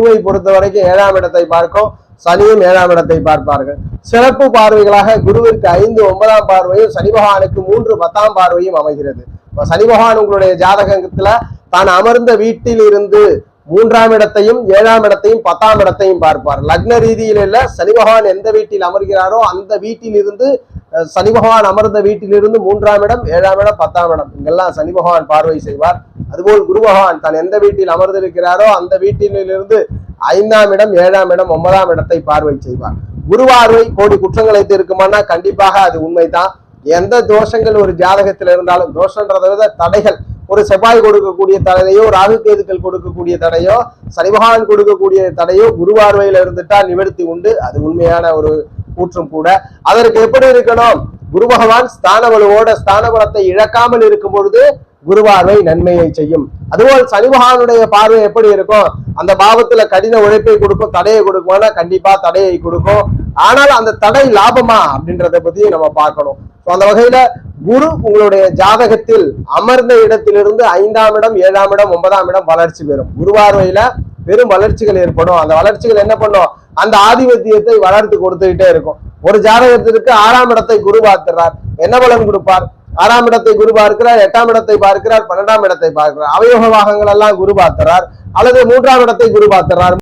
குருவை பொறுத்த வரைக்கும் 7ஆம் இடத்தை பார்க்கும், சனியும் 7ஆம் இடத்தை பார்ப்பார்கள். சிறப்பு பார்வைகளாக குருவிற்கு 5 9ஆம் பார்வையும், சனி பகவானுக்கு 3 10ஆம் பார்வையும் அமைகிறது. சனி பகவான் உங்களுடைய ஜாதகத்துல தான் அமர்ந்த வீட்டில் இருந்து 3ஆம் இடத்தையும் 7ஆம் இடத்தையும் 10ஆம் இடத்தையும் பார்ப்பார். லக்ன ரீதியில் இல்ல, சனி பகவான் எந்த வீட்டில் அமர்கிறாரோ அந்த வீட்டில் இருந்து, சனி பகவான் அமர்ந்த வீட்டிலிருந்து 3ஆம் இடம் 7ஆம் இடம் 10ஆம் இடம் இங்கெல்லாம் சனி பகவான் பார்வை செய்வார். அதுபோல் குரு பகவான் தான் எந்த வீட்டில் அமர்ந்திருக்கிறாரோ அந்த வீட்டிலிருந்து 5ஆம் இடம் 7ஆம் இடம் 9ஆம் இடத்தை பார்வை செய்வார். குரு பார்வை கோடி குற்றங்களை தீர்க்குமானா கண்டிப்பாக அது உண்மைதான். எந்த தோஷங்கள் ஒரு ஜாதகத்தில் இருந்தாலும், தோஷன்றதை விட தடைகள், ஒரு செவ்வாய் கொடுக்கக்கூடிய தடையோ, ராகு கேதுக்கள் கொடுக்கக்கூடிய தடையோ, சனி பகவான் கொடுக்கக்கூடிய தடையோ குரு பார்வையில இருந்துட்டா நிவர்த்தி உண்டு. அது உண்மையான ஒரு கூற்றும் கூட. அதற்கு எப்படி இருக்கணும்? குரு பகவான் ஸ்தான வலுவோட ஸ்தான பலத்தை இழக்காமல் இருக்கும் பொழுது குரு பார்வை நன்மையை செய்யும். அதுபோல் சனி பகவானுடைய பார்வை எப்படி இருக்கும்? அந்த பாவத்துல கடின உழைப்பை கொடுக்கும், தடையை கொடுக்குமானா கண்டிப்பா தடையை கொடுக்கும். ஆனால் அந்த தடை லாபமா அப்படின்றத பத்தி நம்ம பார்க்கணும். அந்த வகையில குரு உங்களுடைய ஜாதகத்தில் அமர்ந்த இடத்திலிருந்து 5ஆம் இடம் 7ஆம் இடம் 9ஆம் இடம் வளர்ச்சி பெறும். குரு பார்வையில பெரும் வளர்ச்சிகள் ஏற்படும். அந்த வளர்ச்சிகள் என்ன பண்ணும்? அந்த ஆதிபத்தியத்தை வளர்த்து கொடுத்துக்கிட்டே இருக்கும். ஒரு ஜாதகத்திற்கு 6ஆம் இடத்தை குரு பார்க்கிறார், என்ன பலன் கொடுப்பார்? 6ஆம் இடத்தை குரு பார்க்கிறார், 8ஆம் இடத்தை பார்க்கிறார், 12ஆம் இடத்தை பார்க்கிறார். அவயோக பாகங்கள் எல்லாம் குரு பார்க்கிறார், அல்லது 3ஆம் இடத்தை குரு பார்க்கிறார்.